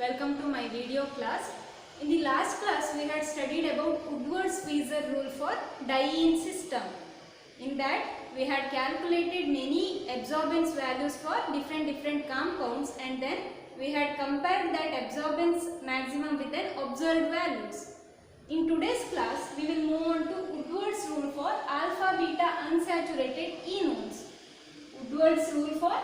welcome to my video class. In the last class we had studied about Woodward-Switzer rule for dye-in system. In that we had calculated many absorbance values for different compounds, and then we had compared that absorbance maximum with an observed values. In today's class we will move on to Woodward's rule for alpha beta unsaturated enones. Woodward's rule for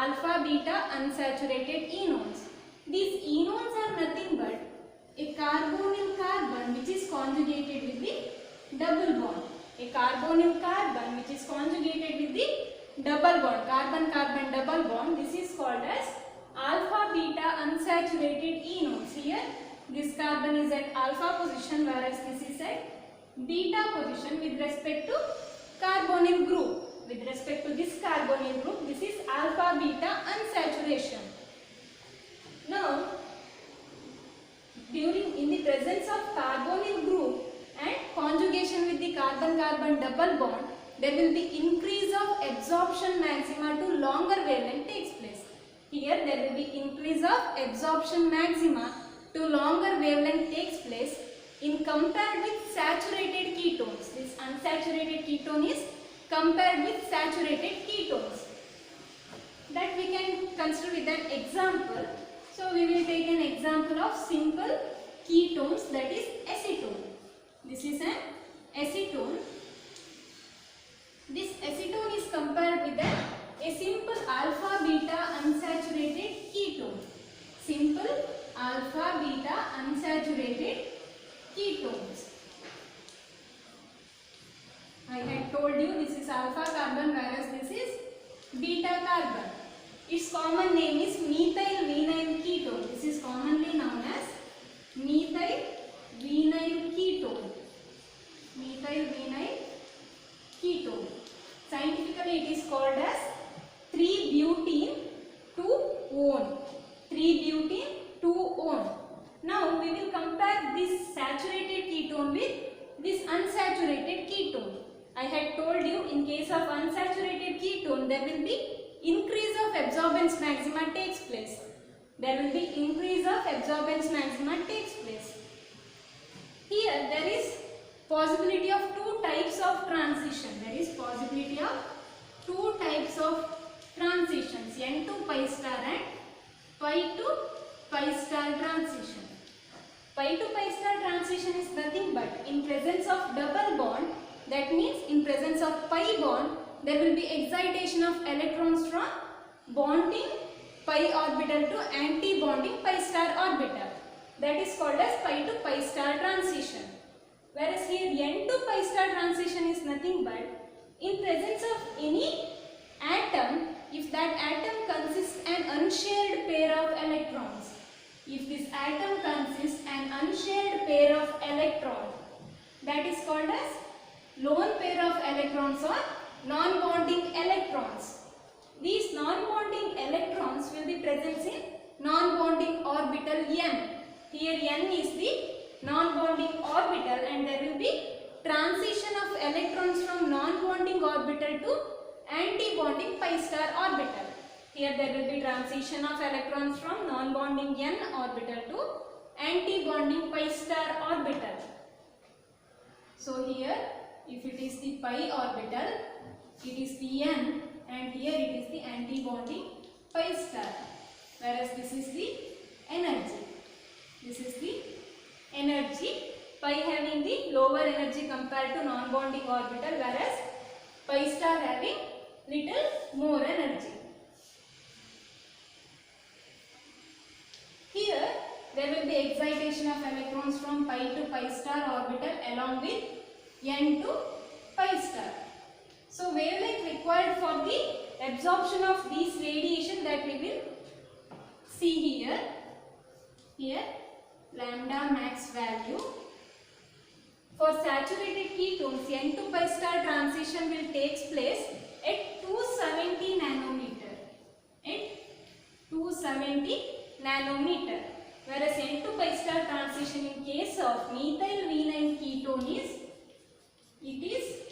alpha beta unsaturated enones. These enones are nothing but a carbonyl carbon which is conjugated with the double bond. A carbonyl carbon which is conjugated with the double bond, carbon-carbon double bond. This is called as alpha beta unsaturated enones. Here this carbon is at alpha position, whereas this is at beta position with respect to carbonyl group. With respect to this carbonyl group, this is alpha beta unsaturation. Now, in the presence of carbonyl group and conjugation with the carbon-carbon double bond, there will be increase of absorption maxima to longer wavelength takes place. Here there will be increase of absorption maxima to longer wavelength takes place in compared with saturated ketones. This unsaturated ketone is compared with saturated ketones. That we can consider with an example. So we will take an example of simple ketones, that is acetone. This is an acetone. This acetone is compared with a simple alpha beta unsaturated ketone. Simple alpha beta unsaturated ketones. I had told you this is alpha carbon, whereas this is beta carbon. Its common name is methyl vinyl ketone. This is commonly known as methyl vinyl ketone. Methyl vinyl ketone. Scientifically it is called as 3-butene 2-one. 3-butene 2-one. Now we will compare this saturated ketone with this unsaturated ketone. I had told you in case of unsaturated ketone there will be increase of absorbance maxima takes place. There will be increase of absorbance maxima takes place. Here there is possibility of two types of transition. There is possibility of two types of transitions, N to pi star and pi to pi star transition. Pi to pi star transition is nothing but in presence of double bond, that means in presence of pi bond, there will be excitation of electrons from bonding pi orbital to anti-bonding pi star orbital. That is called as pi to pi star transition. Whereas here N to pi star transition is nothing but in presence of any atom, if that atom consists an unshared pair of electrons. If this atom consists an unshared pair of electrons, that is called as lone pair of electrons or non-bonding electrons. These non-bonding electrons will be present in non-bonding orbital N. Here N is the non-bonding orbital, and there will be transition of electrons from non-bonding orbital to anti-bonding pi star orbital. Here there will be transition of electrons from non-bonding N orbital to anti-bonding pi star orbital. So here if it is the pi orbital, it is the N, and here it is the anti-bonding pi star, whereas this is the energy. This is the energy, pi having the lower energy compared to non-bonding orbital, whereas pi star having little more energy. Here there will be excitation of electrons from pi to pi star orbital along with N to pi star. So wavelength required for the absorption of these radiation that we will see here. Here lambda max value. For saturated ketones, N to pi star transition will take place at 270 nanometer. At 270 nanometer. Whereas N to pi star transition in case of methyl vinyl ketone is, it is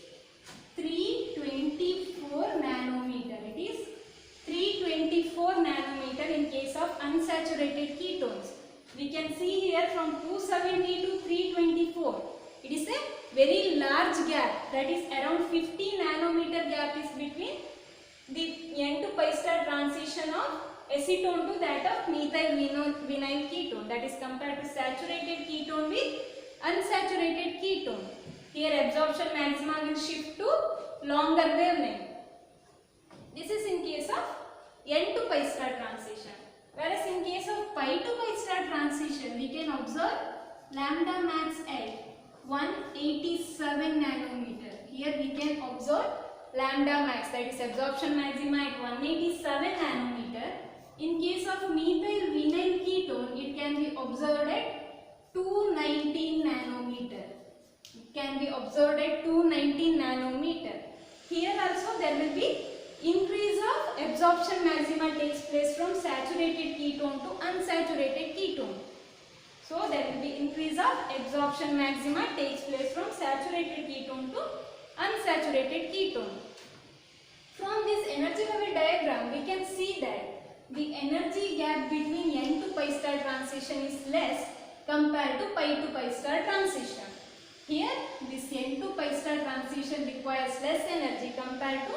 324 nanometer. It is 324 nanometer in case of unsaturated ketones. We can see here from 270 to 324. It is a very large gap, that is around 50 nanometer gap is between the N to pi star transition of acetone to that of methyl vinyl ketone, that is compared to saturated ketone with unsaturated ketone. Here absorption maxima will shift to longer wavelength. This is in case of N to pi star transition. Whereas in case of pi to pi star transition, we can observe lambda max at 187 nanometer. Here we can observe lambda max, that is absorption maxima at 187 nanometer. In case of methyl vinyl ketone, it can be observed at 219 nanometer. It can be observed at 219 nanometer. Here also there will be increase of absorption maxima takes place from saturated ketone to unsaturated ketone. So there will be increase of absorption maxima takes place from saturated ketone to unsaturated ketone. From this energy level diagram, we can see that the energy gap between N to pi star transition is less compared to pi to pi star transition. Here, this N to pi star transition requires less energy compared to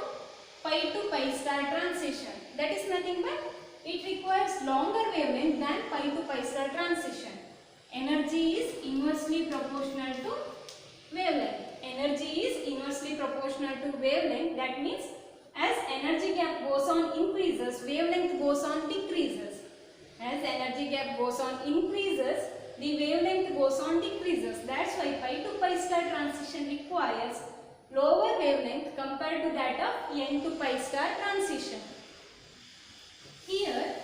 pi to pi star transition. That is nothing but it requires longer wavelength than pi to pi star transition. Energy is inversely proportional to wavelength. Energy is inversely proportional to wavelength. That means as energy gap goes on increases, wavelength goes on decreases. As energy gap goes on increases, the wavelength goes on decreases. That's why pi to pi star transition requires lower wavelength compared to that of N to pi star transition. Here,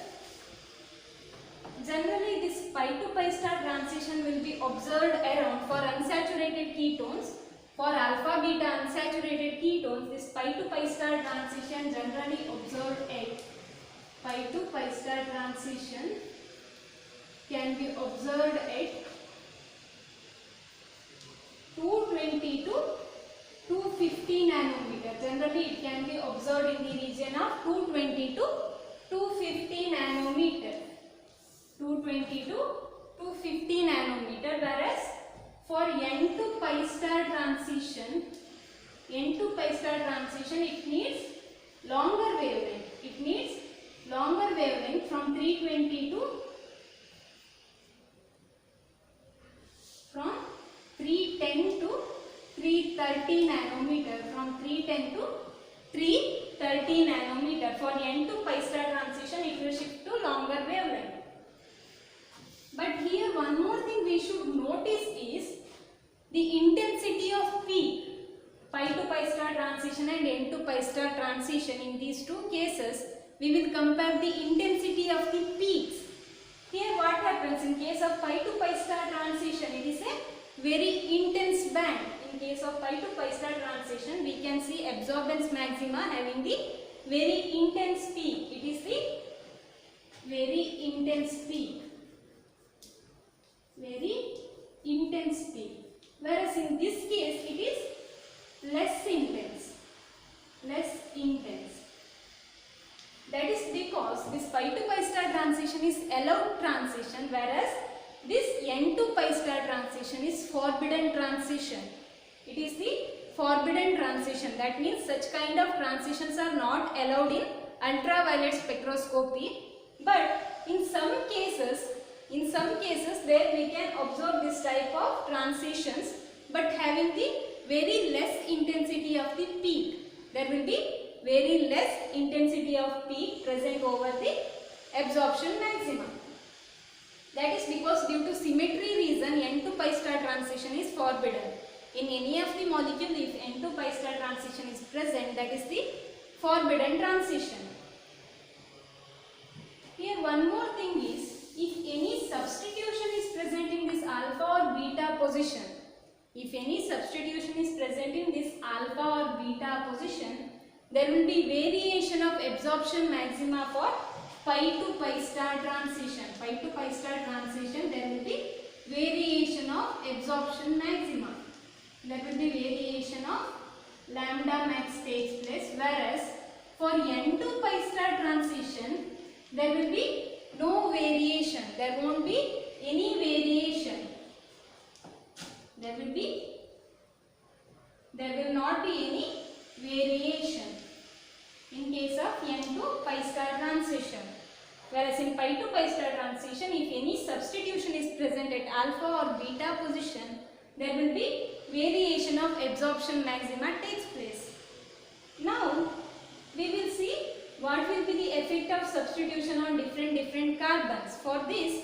generally this pi to pi star transition will be observed around for unsaturated ketones. For alpha beta unsaturated ketones, this pi to pi star transition generally observed at pi to pi star transition can be observed at 220 to 250 nanometer. Generally it can be observed in the region of 220 to 250 nanometer. 220 to 250 nanometer, whereas for N to pi star transition, it needs longer wavelength. It needs longer wavelength from 320 to 310 to 330 nanometer. From 310 to 330 nanometer. For N to pi star transition, it will shift to longer wavelength. But here one more thing we should notice is the intensity of peak. Pi to pi star transition and N to pi star transition, in these two cases we will compare the intensity of the peaks. Here what happens in case of pi to pi star transition, it is a very intense band. In case of pi to pi star transition, we can see absorbance maxima having the very intense peak. It is the very intense peak. Very intense peak. Whereas in this case it is less intense. Less intense. That is because this pi to pi star transition is allowed transition, whereas this N to pi star transition is forbidden transition. It is the forbidden transition. That means such kind of transitions are not allowed in ultraviolet spectroscopy. But in some cases there we can observe this type of transitions, but having the very less intensity of the peak. There will be very less intensity of peak present over the absorption maximum. That is because due to symmetry reason, N to pi star transition is forbidden. In any of the molecule, if N to pi star transition is present, that is the forbidden transition. Here one more thing is, if any substitution is present in this alpha or beta position, if any substitution is present in this alpha or beta position, there will be variation of absorption maxima for pi to pi star transition. Pi to pi star transition, there will be variation of absorption maxima. There will be variation of lambda max takes place, whereas for N to pi star transition, there will be no variation. There won't be transition, if any substitution is present at alpha or beta position, there will be variation of absorption maxima takes place. Now we will see what will be the effect of substitution on different carbons. For this,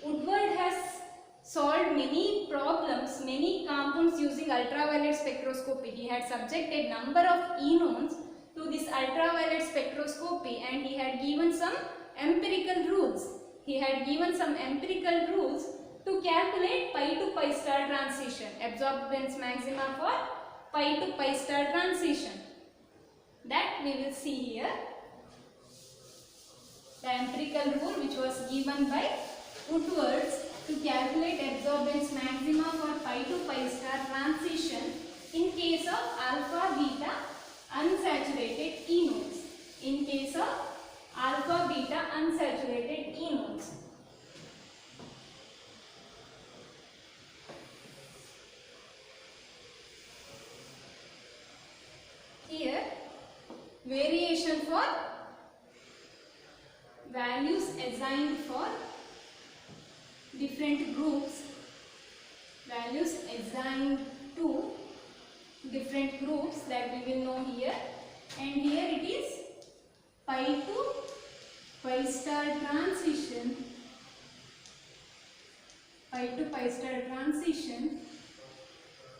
Woodward has solved many problems, many compounds using ultraviolet spectroscopy. He had subjected number of enones to this ultraviolet spectroscopy and he had given some empirical rules. He had given some empirical rules to calculate pi to pi star transition, absorbance maxima for pi to pi star transition. That we will see here. The empirical rule which was given by Woodward to calculate absorbance maxima for pi to pi star transition in case of alpha beta unsaturated enones. In case of alpha beta unsaturated enones. Here variation for values assigned for different groups, values assigned to different groups that we will know here, and here it is pi to pi star transition, pi to pi star transition,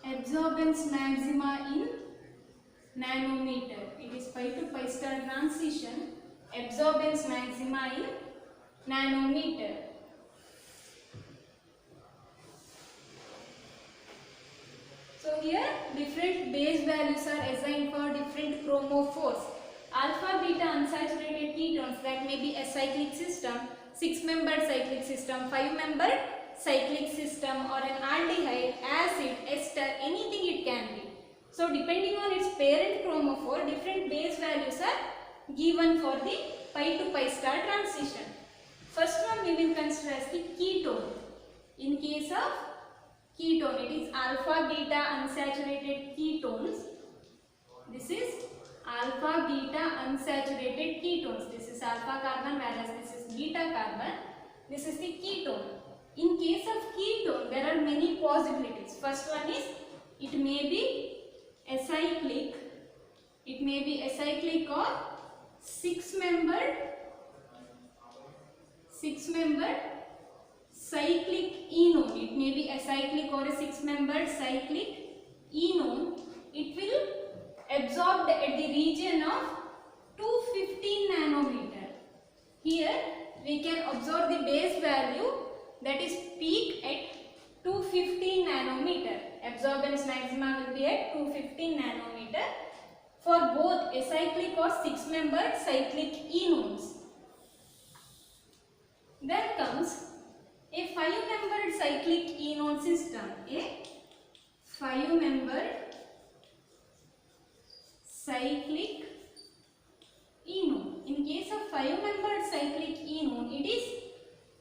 absorbance maxima in nanometer. It is pi to pi star transition, absorbance maxima in nanometer. So here different base values are assigned for different chromophores. Alpha beta unsaturated ketones, that may be a cyclic system, 6-membered cyclic system, 5-membered cyclic system, or an aldehyde, acid, ester, anything it can be. So depending on its parent chromophore, different base values are given for the pi to pi star transition. First one we will consider as the ketone. In case of ketone, it is alpha beta unsaturated ketones. This is alpha beta unsaturated ketones. This is alpha carbon whereas this is beta carbon. This is the ketone. In case of ketone, there are many possibilities. First one is it may be acyclic. It may be acyclic or 6-membered cyclic enone. It may be acyclic or a 6-membered cyclic enone. It will absorb at the region of 215 nanometer. Here we can observe the base value, that is peak at 215 nanometer. Absorbance maxima will be at 215 nanometer for both acyclic or 6-membered cyclic enones. Then comes a 5-membered cyclic enone system. A 5-membered cyclic enone. In case of 5-membered cyclic enone, it is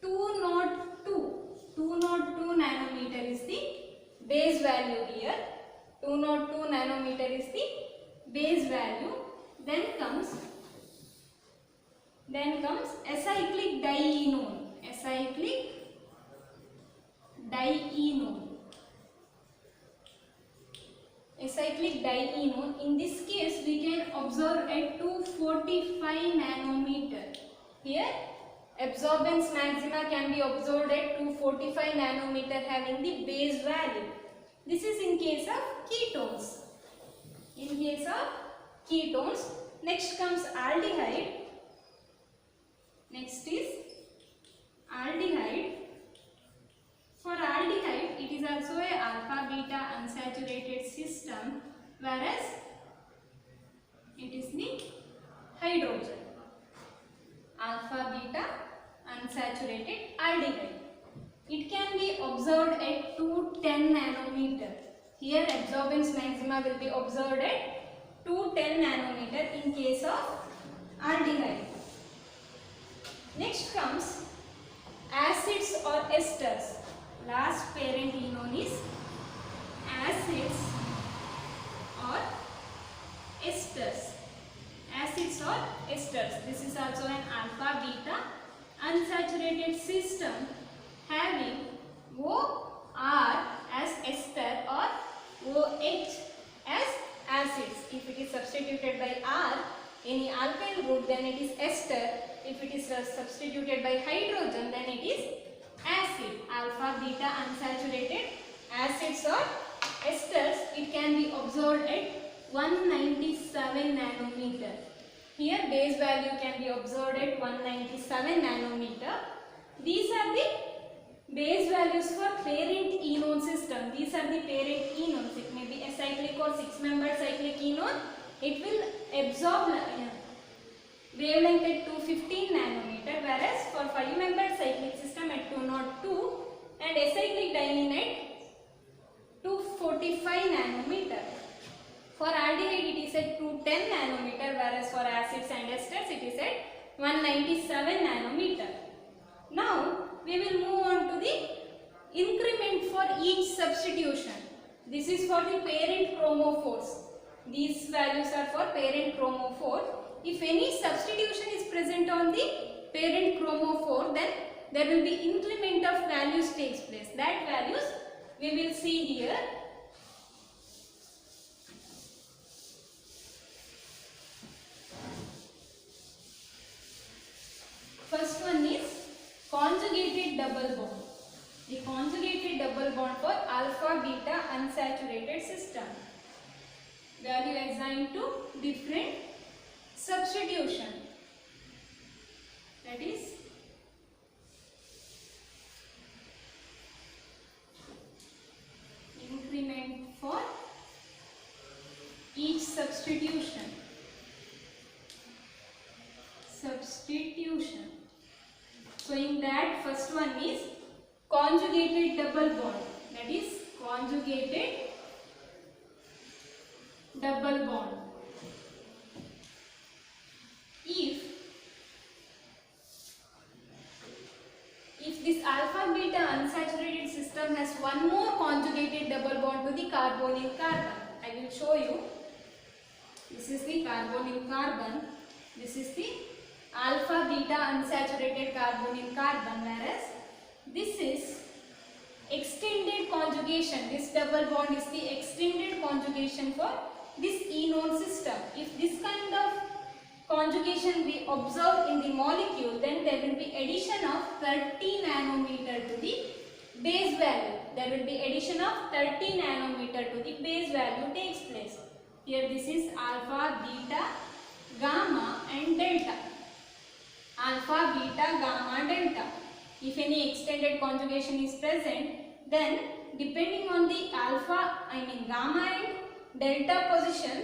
202 nanometer is the base value here. 202 nanometer is the base value. Then comes acyclic dienone. Acyclic dienone. Acyclic dienone. In this case, we can observe at 245 nanometer. Here, absorbance maxima can be observed at 245 nanometer having the base value. This is in case of ketones. In case of ketones, next comes aldehyde. Next is aldehyde. For aldehyde, it is also a alpha beta unsaturated system, whereas it is the hydrogen. Alpha beta unsaturated aldehyde. It can be observed at 210 nanometer. Here absorbance maxima will be observed at 210 nanometer in case of aldehyde. Next comes acids or esters. Last parent enone is acids or esters. Acids or esters. This is also an alpha beta unsaturated system. beta unsaturated acids or esters, it can be observed at 197 nanometer. Here base value can be observed at 197 nanometer. These are the base values for parent enone system. These are the parent enones. It may be acyclic or 6-membered cyclic enone. It will absorb wavelength at 215 nanometer, whereas for 5-membered cyclic system at 202 and acyclic diene at 245 nanometer. For aldehyde it is at 210 nanometer, whereas for acids and esters it is at 197 nanometer. Now we will move on to the increment for each substitution. This is for the parent chromophores. These values are for parent chromophore. If any substitution is present on the parent chromophore, then there will be increment of values takes place. That values we will see here. First one is conjugated double bond. The conjugated double bond for alpha beta unsaturated system. Value assigned to different substitution. That is increment for each substitution. So in that, first one is conjugated double bond. That is conjugated double bond. If this alpha beta unsaturated system has one more conjugated double bond to the carbonyl carbon, I will show you. This is the carbonyl carbon. This is the alpha beta unsaturated carbonyl carbon, whereas this is extended conjugation. This double bond is the extended conjugation for this enone system. If this kind of conjugation we observe in the molecule, then there will be addition of 30 nanometer to the base value. There will be addition of 30 nanometer to the base value takes place. Here this is alpha, beta, gamma and delta. Alpha, beta, gamma, delta. If any extended conjugation is present, then depending on the gamma and delta position,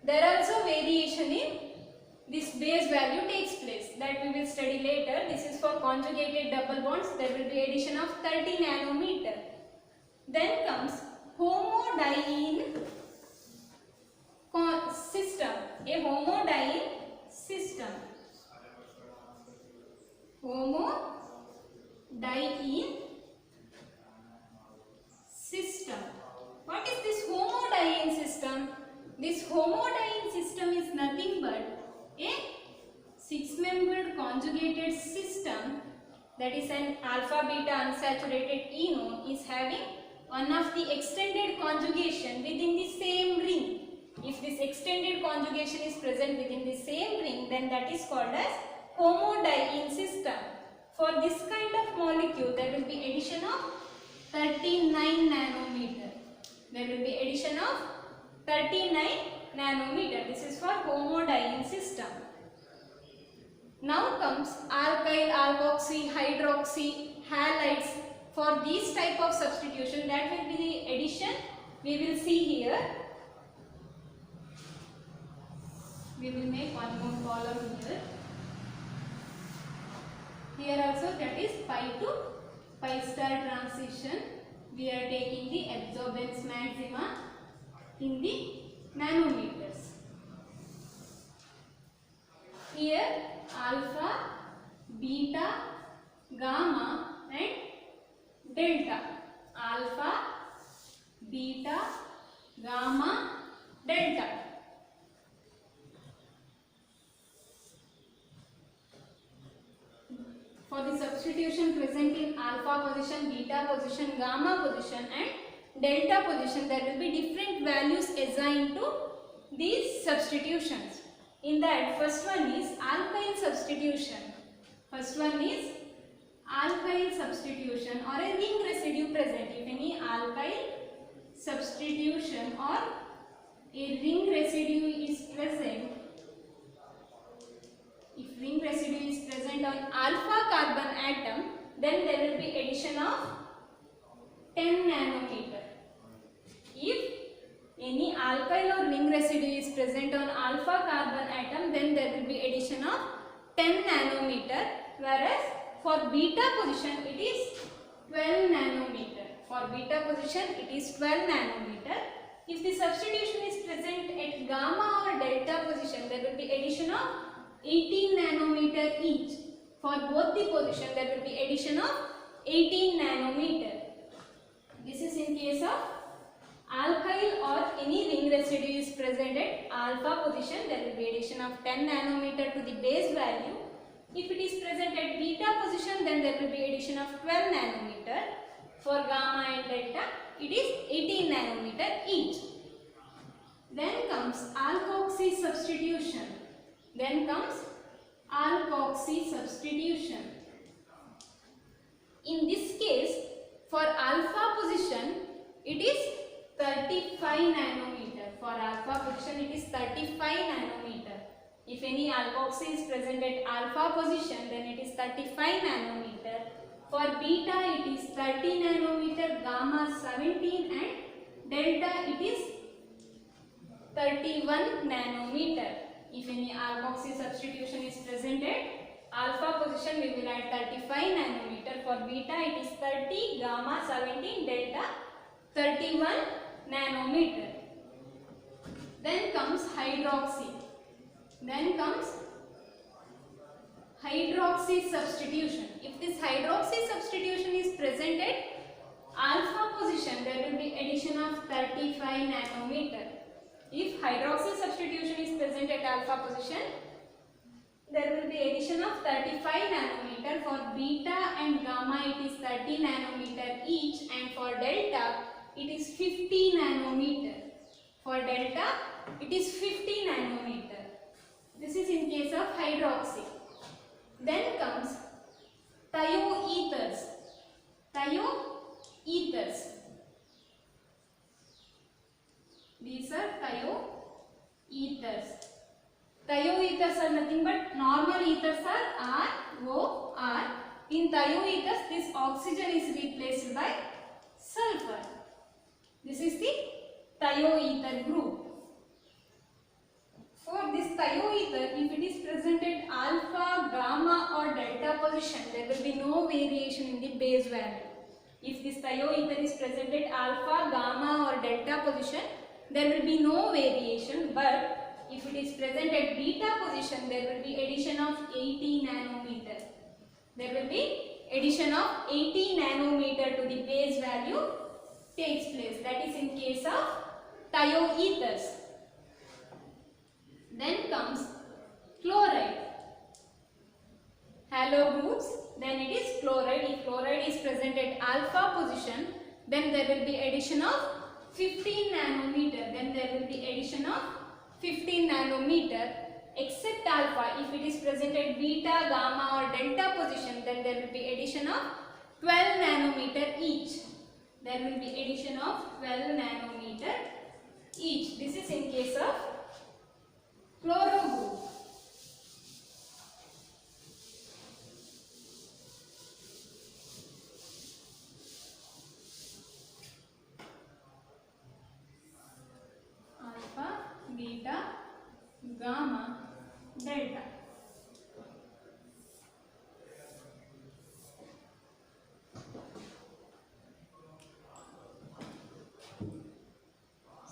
there are also variation in this base value takes place. That we will study later. This is for conjugated double bonds. There will be addition of 30 nanometer. Then comes homodiene system. A homodiene system. Homodiene system. What is this homodiene system? This homodiene system is nothing but a 6-membered conjugated system, that is an alpha beta unsaturated enone, is having one of the extended conjugation within the same ring. If this extended conjugation is present within the same ring, then that is called as homodiene system. For this kind of molecule, there will be addition of 39 nanometer. There will be addition of 39 nanometer. This is for homodiene system. Now comes alkyl, alkoxy, hydroxy, halides. For these type of substitution, that will be the addition we will see here. We will make one more column here. Here also, that is pi to pi star transition. We are taking the absorbance maxima in the nanometers. Here alpha, beta, gamma and delta. Alpha, beta, gamma, delta. For the substitution present in alpha position, beta position, gamma position and delta position, there will be different values assigned to these substitutions. In that, first one is alkyl substitution. First one is alkyl substitution or a ring residue present. If any alkyl substitution or a ring residue is present, if ring residue is present on alpha carbon atom, then there will be addition of 10 nanometer. If any alkyl or ring residue is present on alpha carbon atom, then there will be addition of 10 nanometer, whereas for beta position it is 12 nanometer. For beta position it is 12 nanometer. If the substitution is present at gamma or delta position, there will be addition of 18 nanometer each. For both the position, there will be addition of 18 nanometer. This is in case of alkyl or any ring residue is present at alpha position, there will be addition of 10 nanometer to the base value. If it is present at beta position, then there will be addition of 12 nanometer. For gamma and delta, it is 18 nanometer each. Then comes alkoxy substitution. In this case, for alpha position, it is 35 nanometer. For alpha position, it is 35 nanometer. If any alkoxy is present at alpha position, then it is 35 nanometer. For beta, it is 30 nanometer, gamma 17 and delta it is 31 nanometer. If any alkoxy substitution is present at alpha position, we will add 35 nanometer. For beta, it is 30, gamma 17, delta 31 nanometer. Then comes hydroxy. Hydroxy substitution. If this hydroxy substitution is present at alpha position, there will be addition of 35 nanometer. If hydroxy substitution is present at alpha position, there will be addition of 35 nanometer. For beta and gamma, it is 30 nanometer each, and for delta, it is 50 nanometer. For delta, it is 50 nanometer. This is in case of hydroxy. Then comes thioethers. These are thioethers. Thioethers are nothing but normal ethers are ROR. In thioethers, this oxygen is replaced by sulfur. This is the thioether group. For this thioether, if it is present at alpha, gamma or delta position, there will be no variation in the base value. If this thioether is present at alpha, gamma or delta position, there will be no variation, but if it is present at beta position, there will be addition of 80 nanometer. There will be addition of 80 nanometer to the base value takes place. That is in case of thioethers. Then comes chloride. Halo groups, then it is chloride. If chloride is present at alpha position, then there will be addition of 15 nanometer. Then there will be addition of 15 nanometer. Except alpha, if it is present at beta, gamma or delta position, then there will be addition of 12 nanometer each. There will be addition of 12 nanometer each. This is in case of chloro group. Alpha, beta, gamma, delta.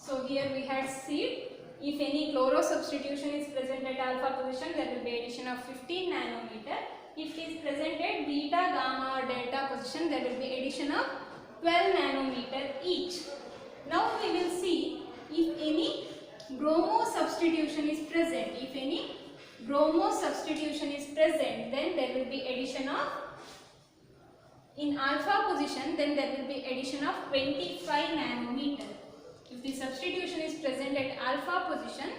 So here we had seed. If any chloro substitution is present at alpha position, there will be addition of 15 nanometer. If it is present at beta, gamma or delta position, there will be addition of 12 nanometer each. Now we will see if any bromo substitution is present. If any bromo substitution is present, then there will be addition of, in alpha position, then there will be addition of 25 nanometer. If the substitution is present at alpha position,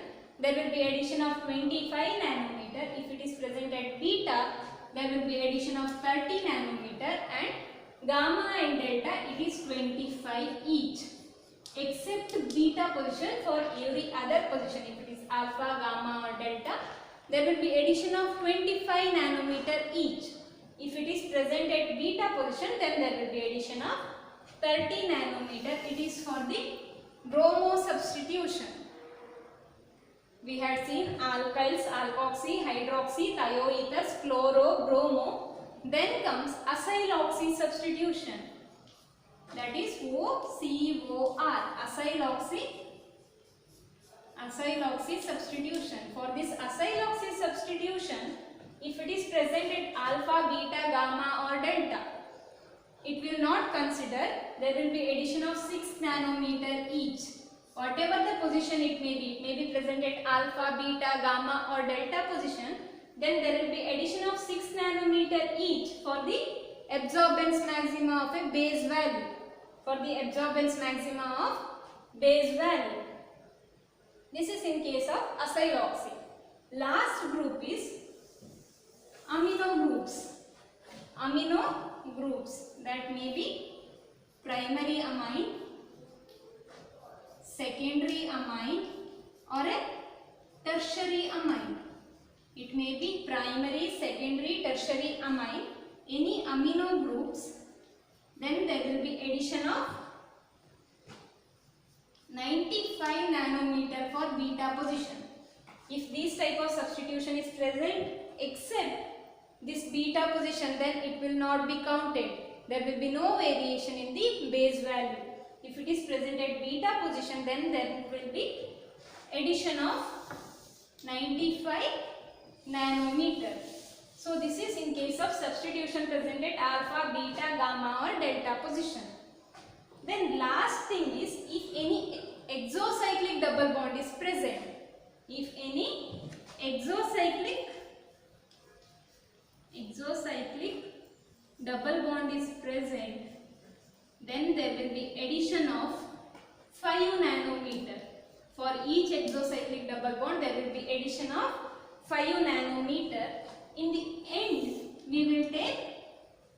there will be addition of 25 nanometer. If it is present at beta, there will be addition of 30 nanometer, and gamma and delta it is 25 each, except beta position. For every other position, if it is alpha, gamma or delta, there will be addition of 25 nanometer each. If it is present at beta position, then there will be addition of 30 nanometer. It is for the bromo substitution. We had seen alkyls, alkoxy, hydroxy, thioethers, chloro, bromo. Then comes acyloxy substitution. That is OCOR, acyloxy substitution. For this acyloxy substitution, if it is present at alpha, beta, gamma or delta, it will not consider. There will be addition of 6 nanometer each. Whatever the position it may be present at alpha, beta, gamma or delta position, then there will be addition of 6 nanometer each for the absorbance maxima of a base value. This is in case of acyloxy. Last group is amino groups. That may be primary amine, secondary amine or a tertiary amine. It may be primary, secondary, tertiary amine, any amino groups. Then there will be addition of 95 nanometer for beta position. If this type of substitution is present except this beta position, then it will not be counted. There will be no variation in the base value. If it is present at beta position, then there will be addition of 95 nanometer. So this is in case of substitution present at alpha, beta, gamma or delta position. Then last thing is, if any exocyclic double bond is present, if any exocyclic double bond is present, then there will be addition of 5 nanometer. For each exocyclic double bond, there will be addition of 5 nanometer. In the end, we will take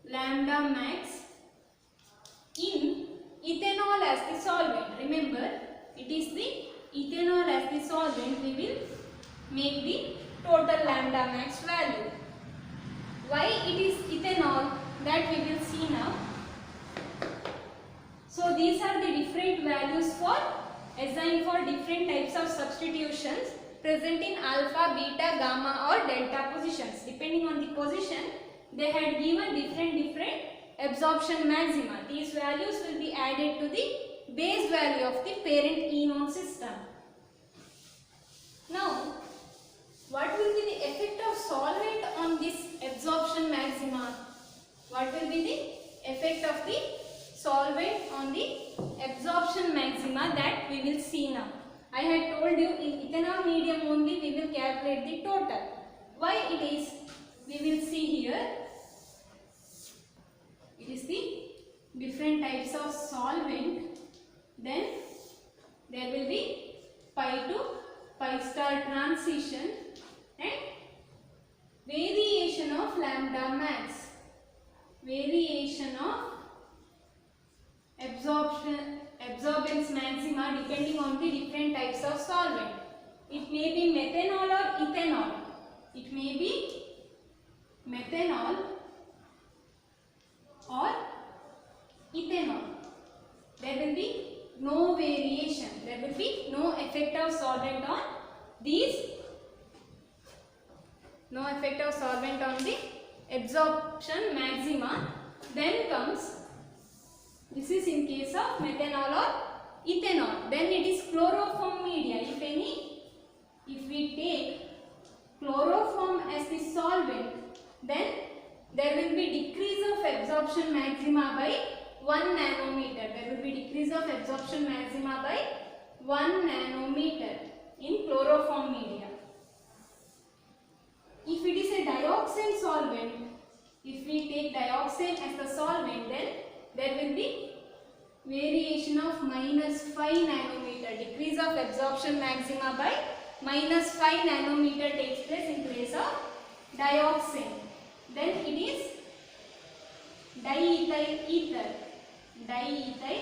lambda max in ethanol as the solvent. Remember, it is the ethanol as the solvent. We will make the total lambda max value. Why it is ethanol, that we will see now. So these are the different values for assigned for different types of substitutions present in alpha, beta, gamma or delta positions. Depending on the position, they had given different absorption maxima. These values will be added to the base value of the parent enone system. Now, what will be the effect of solvent on this absorption maxima? What will be the effect of the solvent on the absorption maxima, that we will see now. I had told you in ethanol medium only we will calculate the total. Why it is? We will see here. It is the different types of solvent. Then there will be pi to pi star transition and variation of lambda max. Variation of absorbance maxima depending on the different types of solvent. It may be methanol or ethanol. It may be methanol or ethanol. There will be no variation. There will be no effect of solvent on these. No effect of solvent on the absorption maxima. Then comes, this is in case of methanol or ethanol. Then it is chloroform media. If we take chloroform as the solvent, then there will be decrease of absorption maxima by 1 nanometer. There will be decrease of absorption maxima by 1 nanometer in chloroform media. If it is a dioxane solvent, if we take dioxane as the solvent, then there will be variation of -5 nanometer. Decrease of absorption maxima by -5 nanometer takes place in place of dioxane. then it is diethyl ether. Diethyl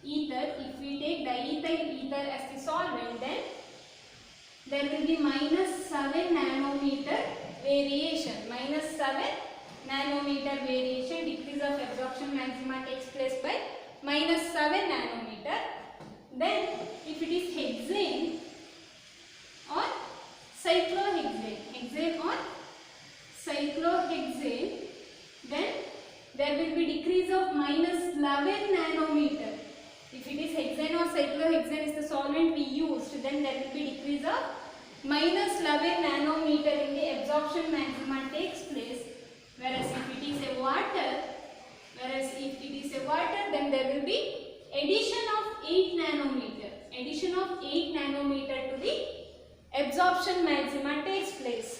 ether. If we take diethyl ether as the solvent, then there will be -7 nanometer variation. -7 nanometer variation. Decrease of absorption maxima takes place by -7 nanometer. Then if it is hexane or cyclohexane, hexane or cyclohexane, then there will be decrease of -11 nanometer. If it is hexane or cyclohexane is the solvent we used, then there will be decrease of -11 nanometer in the absorption maxima takes place. Whereas if it is a water, then there will be addition of 8 nanometer. Addition of 8 nanometer to the absorption maxima takes place.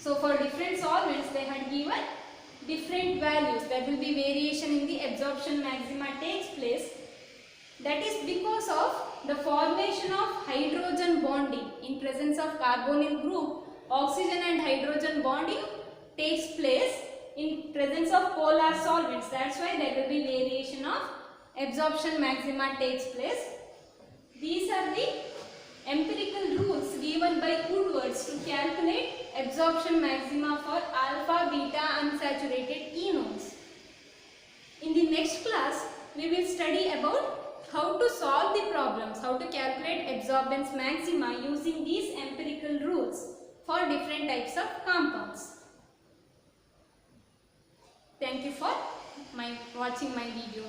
So for different solvents they had given different values. There will be variation in the absorption maxima takes place. That is because of the formation of hydrogen bonding. In presence of carbonyl group, oxygen and hydrogen bonding takes place in presence of polar solvents. That's why there will be variation of absorption maxima takes place. These are the empirical rules given by Woodwards to calculate absorption maxima for alpha, beta unsaturated enones. In the next class, we will study about how to solve the problems, how to calculate absorbance maxima using these empirical rules for different types of compounds. Thank you for watching my video.